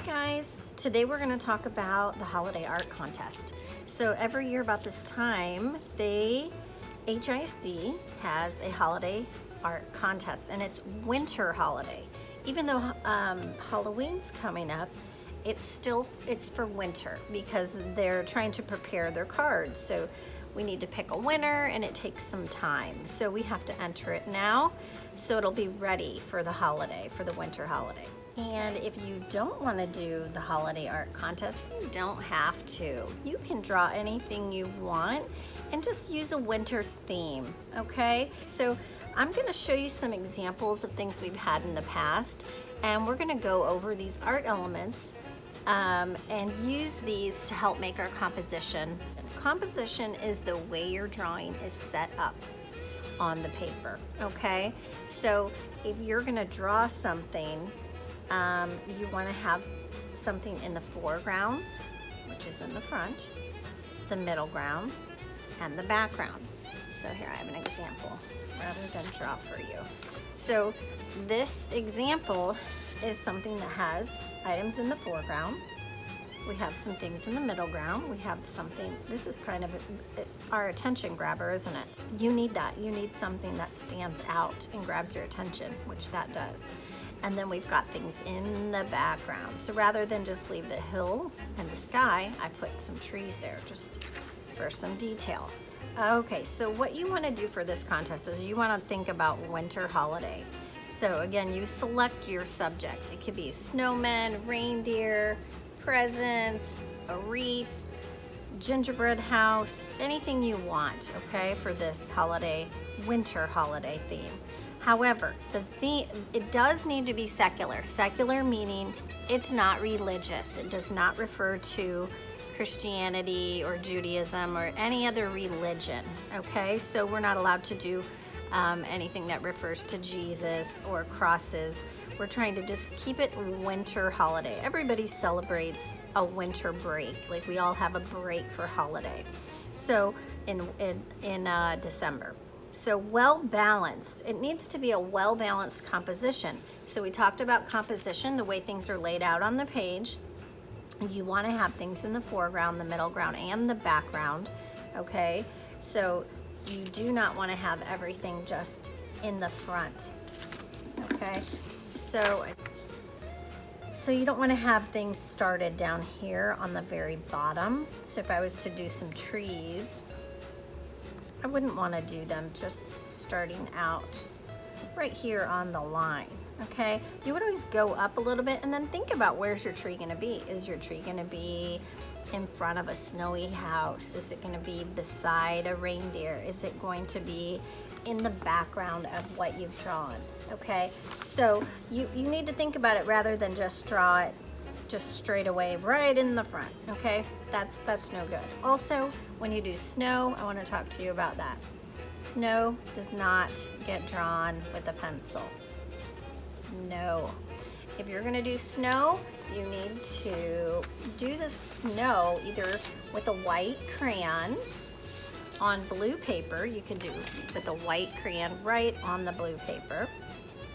guys, today we're going to talk about the holiday art contest. So every year about this time, HISD has a holiday art contest, and it's winter holiday. Even though Halloween's coming up, it's for winter because they're trying to prepare their cards. So we need to pick a winner, and it takes some time. So we have to enter it now, so it'll be ready for the holiday, for the winter holiday. And if you don't want to do the holiday art contest, you don't have to. You can draw anything you want and just use a winter theme, okay? So I'm going to show you some examples of things we've had in the past, and we're going to go over these art elements and use these to help make our composition. Composition is the way your drawing is set up on the paper, okay? So if you're going to draw something, you want to have something in the foreground, which is in the front, the middle ground, and the background. So here I have an example rather than draw for you. So this example is something that has items in the foreground. We have some things in the middle ground. We have something, this is kind of our attention grabber, isn't it? You need that. You need something that stands out and grabs your attention, which that does. And then we've got things in the background. So rather than just leave the hill and the sky, I put some trees there just for some detail. Okay, so what you want to do for this contest is you want to think about winter holiday. So again, you select your subject. It could be snowmen, reindeer, presents, a wreath, gingerbread house, anything you want, okay, for this holiday, winter holiday theme. However, it does need to be secular. Secular meaning it's not religious. It does not refer to Christianity or Judaism or any other religion, okay? So we're not allowed to do anything that refers to Jesus or crosses. We're trying to just keep it winter holiday. Everybody celebrates a winter break. Like we all have a break for holiday. So in December. So well-balanced. It needs to be a well-balanced composition. So we talked about composition, the way things are laid out on the page. You want to have things in the foreground, the middle ground, and the background, okay? So you do not want to have everything just in the front, okay? So you don't want to have things started down here on the very bottom. So if I was to do some trees, I wouldn't want to do them just starting out right here on the line, okay? You would always go up a little bit and then think about where's your tree going to be. Is your tree going to be in front of a snowy house? Is it going to be beside a reindeer? Is it going to be in the background of what you've drawn, okay? So you need to think about it rather than just draw it just straight away right in the front, okay? That's no good. Also, when you do snow, I want to talk to you about that. Snow does not get drawn with a pencil. No. If you're going to do snow, you need to do the snow either with a white crayon on blue paper. You can do with a white crayon right on the blue paper,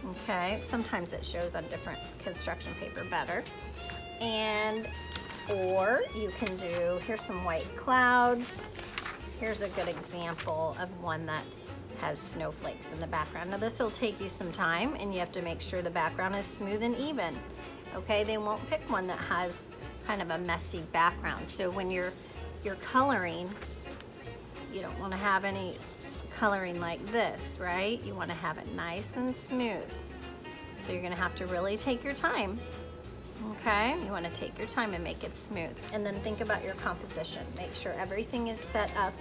okay? Sometimes it shows on different construction paper better. Or you can do, here's some white clouds. Here's a good example of one that has snowflakes in the background. Now this will take you some time, and you have to make sure the background is smooth and even, okay? They won't pick one that has kind of a messy background. So when you're coloring, you don't want to have any coloring like this, right? You want to have it nice and smooth. So you're going to have to really take your time. Okay, you want to take your time and make it smooth. And then think about your composition. Make sure everything is set up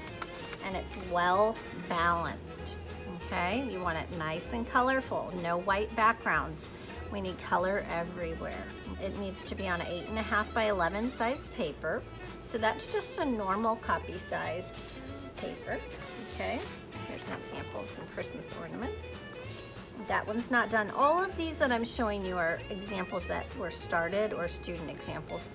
and it's well balanced. Okay, you want it nice and colorful. No white backgrounds. We need color everywhere. It needs to be on an 8.5 by 11 size paper. So that's just a normal copy size paper. Okay, here's an example of some Christmas ornaments. That one's not done. All of these that I'm showing you are examples that were started or student examples.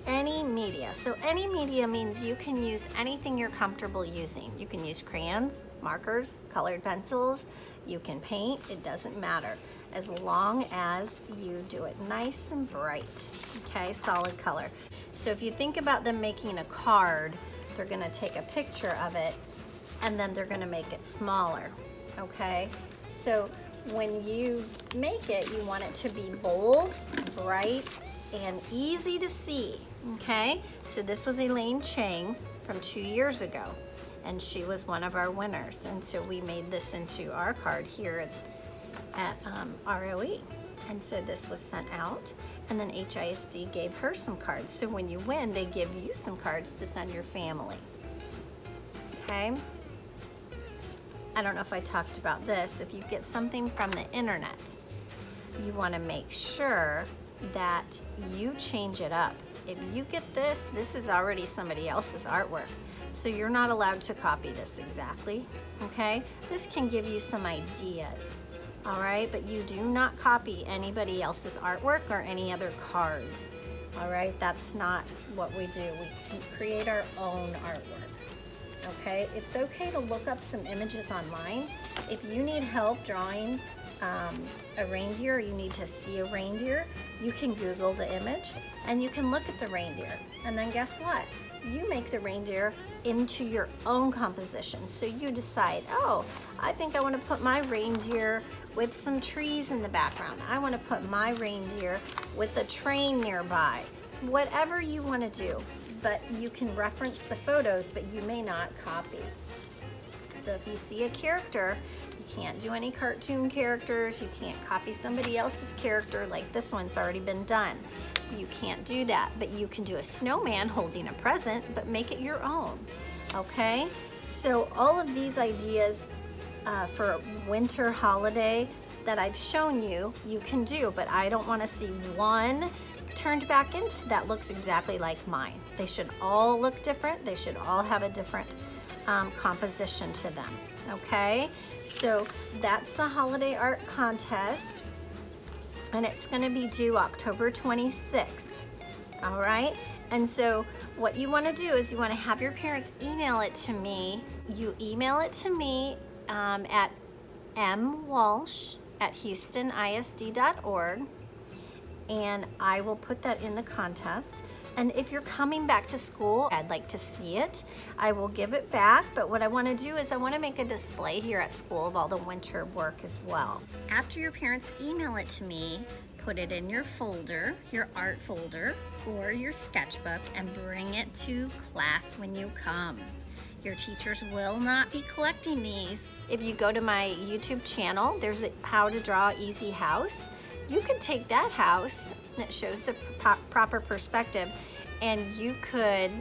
Any media. So any media means you can use anything you're comfortable using. You can use crayons, markers, colored pencils. You can paint, it doesn't matter, as long as you do it nice and bright, okay, solid color. So if you think about them making a card, they're gonna take a picture of it and then they're gonna make it smaller, okay? So when you make it, you want it to be bold, bright, and easy to see, okay? So this was Elaine Chang's from 2 years ago, and she was one of our winners. And so we made this into our card here at ROE. And so this was sent out, and then HISD gave her some cards. So when you win, they give you some cards to send your family, okay? I don't know if I talked about this. If you get something from the internet, you want to make sure that you change it up. If you get this, this is already somebody else's artwork. So you're not allowed to copy this exactly, okay? This can give you some ideas, all right? But you do not copy anybody else's artwork or any other cards, all right? That's not what we do. We create our own artwork. Okay, it's okay to look up some images online. If you need help drawing a reindeer, or you need to see a reindeer, you can Google the image and you can look at the reindeer. And then guess what? You make the reindeer into your own composition. So you decide, oh, I think I want to put my reindeer with some trees in the background. I want to put my reindeer with a train nearby. Whatever you want to do. But you can reference the photos, but you may not copy. So if you see a character, you can't do any cartoon characters, you can't copy somebody else's character, like this one's already been done. You can't do that, but you can do a snowman holding a present, but make it your own, okay? So all of these ideas for winter holiday that I've shown you, you can do, but I don't wanna see one turned back into that looks exactly like mine. They should all look different. They should all have a different composition to them, okay? So that's the holiday art contest, and it's gonna be due October 26th, all right? And so what you wanna do is you wanna have your parents email it to me. You email it to me at mwalsh@houstonisd.org, and I will put that in the contest. And if you're coming back to school, I'd like to see it. I will give it back, but what I want to do is I want to make a display here at school of all the winter work as well. After your parents email it to me, put it in your folder, your art folder, or your sketchbook, and bring it to class when you come. Your teachers will not be collecting these. If you go to my YouTube channel, there's a How to Draw Easy House. You could take that house that shows the proper perspective, and you could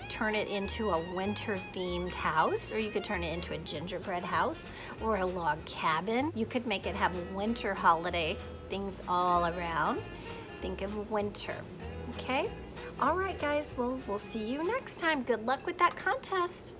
turn it into a winter themed house, or you could turn it into a gingerbread house or a log cabin. You could make it have winter holiday things all around. Think of winter, okay? All right, guys, well, we'll see you next time. Good luck with that contest.